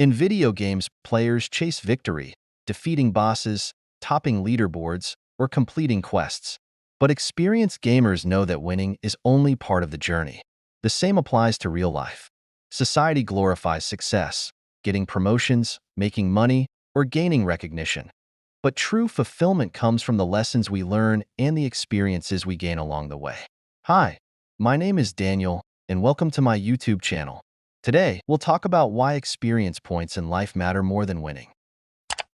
In video games, players chase victory, defeating bosses, topping leaderboards, or completing quests. But experienced gamers know that winning is only part of the journey. The same applies to real life. Society glorifies success, getting promotions, making money, or gaining recognition. But true fulfillment comes from the lessons we learn and the experiences we gain along the way. Hi, my name is Daniel, and welcome to my YouTube channel. Today, we'll talk about why experience points in life matter more than winning.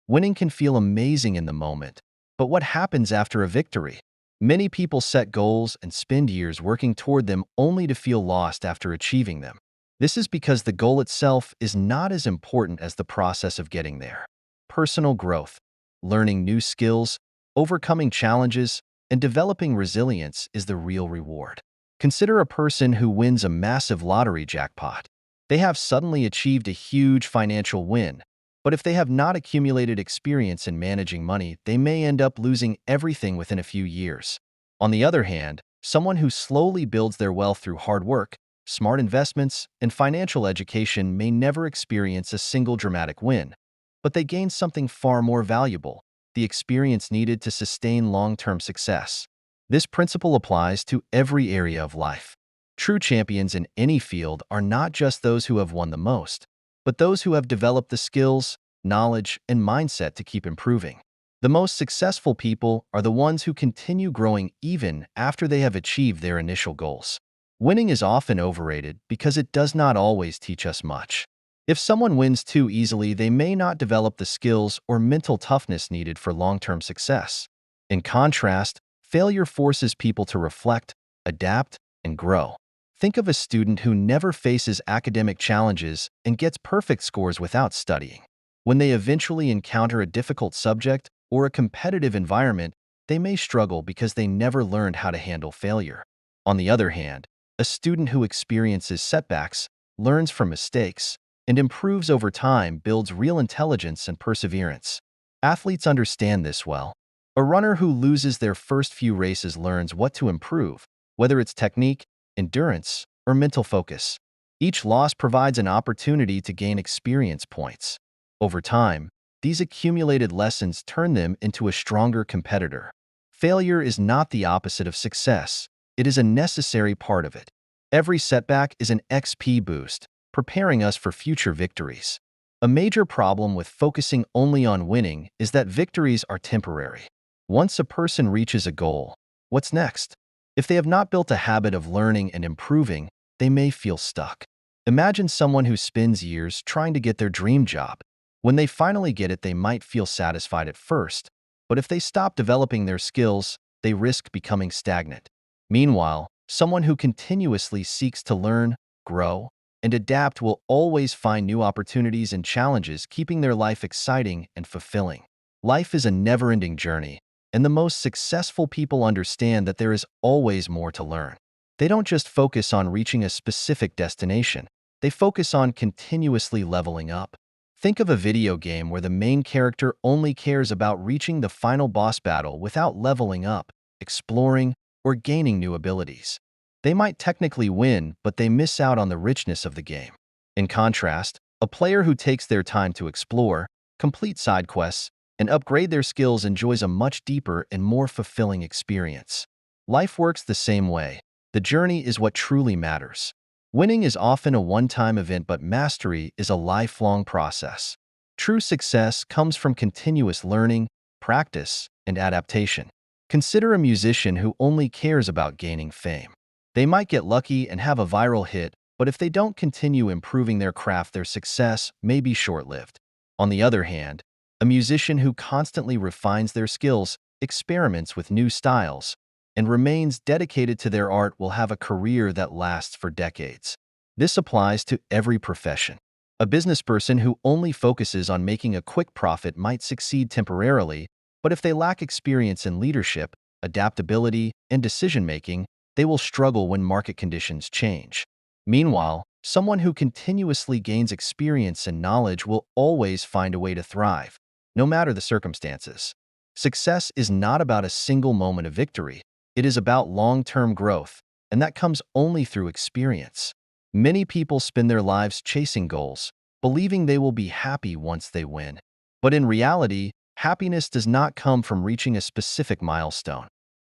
Winning can feel amazing in the moment, but what happens after a victory? Many people set goals and spend years working toward them only to feel lost after achieving them. This is because the goal itself is not as important as the process of getting there. Personal growth, learning new skills, overcoming challenges, and developing resilience is the real reward. Consider a person who wins a massive lottery jackpot. They have suddenly achieved a huge financial win, but if they have not accumulated experience in managing money, they may end up losing everything within a few years. On the other hand, someone who slowly builds their wealth through hard work, smart investments, and financial education may never experience a single dramatic win, but they gain something far more valuable: the experience needed to sustain long-term success. This principle applies to every area of life. True champions in any field are not just those who have won the most, but those who have developed the skills, knowledge, and mindset to keep improving. The most successful people are the ones who continue growing even after they have achieved their initial goals. Winning is often overrated because it does not always teach us much. If someone wins too easily, they may not develop the skills or mental toughness needed for long-term success. In contrast, failure forces people to reflect, adapt, and grow. Think of a student who never faces academic challenges and gets perfect scores without studying. When they eventually encounter a difficult subject or a competitive environment, they may struggle because they never learned how to handle failure. On the other hand, a student who experiences setbacks, learns from mistakes, and improves over time builds real intelligence and perseverance. Athletes understand this well. A runner who loses their first few races learns what to improve, whether it's technique, endurance, or mental focus. Each loss provides an opportunity to gain experience points. Over time, these accumulated lessons turn them into a stronger competitor. Failure is not the opposite of success. It is a necessary part of it. Every setback is an XP boost, preparing us for future victories. A major problem with focusing only on winning is that victories are temporary. Once a person reaches a goal, what's next? If they have not built a habit of learning and improving, they may feel stuck. Imagine someone who spends years trying to get their dream job. When they finally get it, they might feel satisfied at first, but if they stop developing their skills, they risk becoming stagnant. Meanwhile, someone who continuously seeks to learn, grow, and adapt will always find new opportunities and challenges, keeping their life exciting and fulfilling. Life is a never-ending journey, and the most successful people understand that there is always more to learn. They don't just focus on reaching a specific destination. They focus on continuously leveling up. Think of a video game where the main character only cares about reaching the final boss battle without leveling up, exploring, or gaining new abilities. They might technically win, but they miss out on the richness of the game. In contrast, a player who takes their time to explore, complete side quests, and upgrade their skills enjoys a much deeper and more fulfilling experience. Life works the same way. The journey is what truly matters. Winning is often a one-time event, but mastery is a lifelong process. True success comes from continuous learning, practice, and adaptation. Consider a musician who only cares about gaining fame. They might get lucky and have a viral hit, but if they don't continue improving their craft, their success may be short-lived. On the other hand, a musician who constantly refines their skills, experiments with new styles, and remains dedicated to their art will have a career that lasts for decades. This applies to every profession. A businessperson who only focuses on making a quick profit might succeed temporarily, but if they lack experience in leadership, adaptability, and decision-making, they will struggle when market conditions change. Meanwhile, someone who continuously gains experience and knowledge will always find a way to thrive, no matter the circumstances. Success is not about a single moment of victory. It is about long-term growth, and that comes only through experience. Many people spend their lives chasing goals, believing they will be happy once they win. But in reality, happiness does not come from reaching a specific milestone.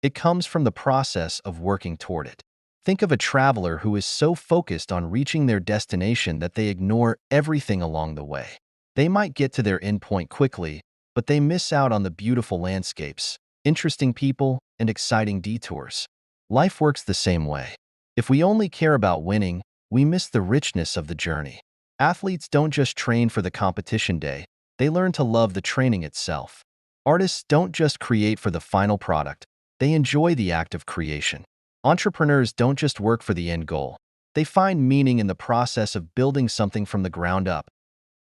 It comes from the process of working toward it. Think of a traveler who is so focused on reaching their destination that they ignore everything along the way. They might get to their endpoint quickly, but they miss out on the beautiful landscapes, interesting people, and exciting detours. Life works the same way. If we only care about winning, we miss the richness of the journey. Athletes don't just train for the competition day, they learn to love the training itself. Artists don't just create for the final product, they enjoy the act of creation. Entrepreneurs don't just work for the end goal, they find meaning in the process of building something from the ground up.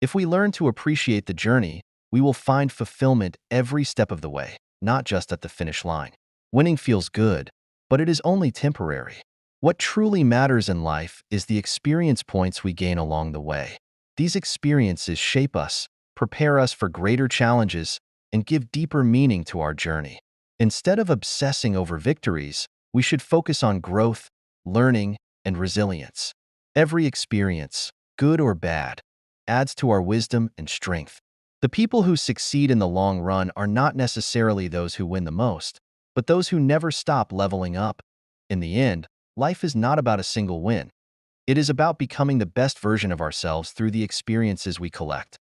If we learn to appreciate the journey, we will find fulfillment every step of the way, not just at the finish line. Winning feels good, but it is only temporary. What truly matters in life is the experience points we gain along the way. These experiences shape us, prepare us for greater challenges, and give deeper meaning to our journey. Instead of obsessing over victories, we should focus on growth, learning, and resilience. Every experience, good or bad, adds to our wisdom and strength. The people who succeed in the long run are not necessarily those who win the most, but those who never stop leveling up. In the end, life is not about a single win. It is about becoming the best version of ourselves through the experiences we collect.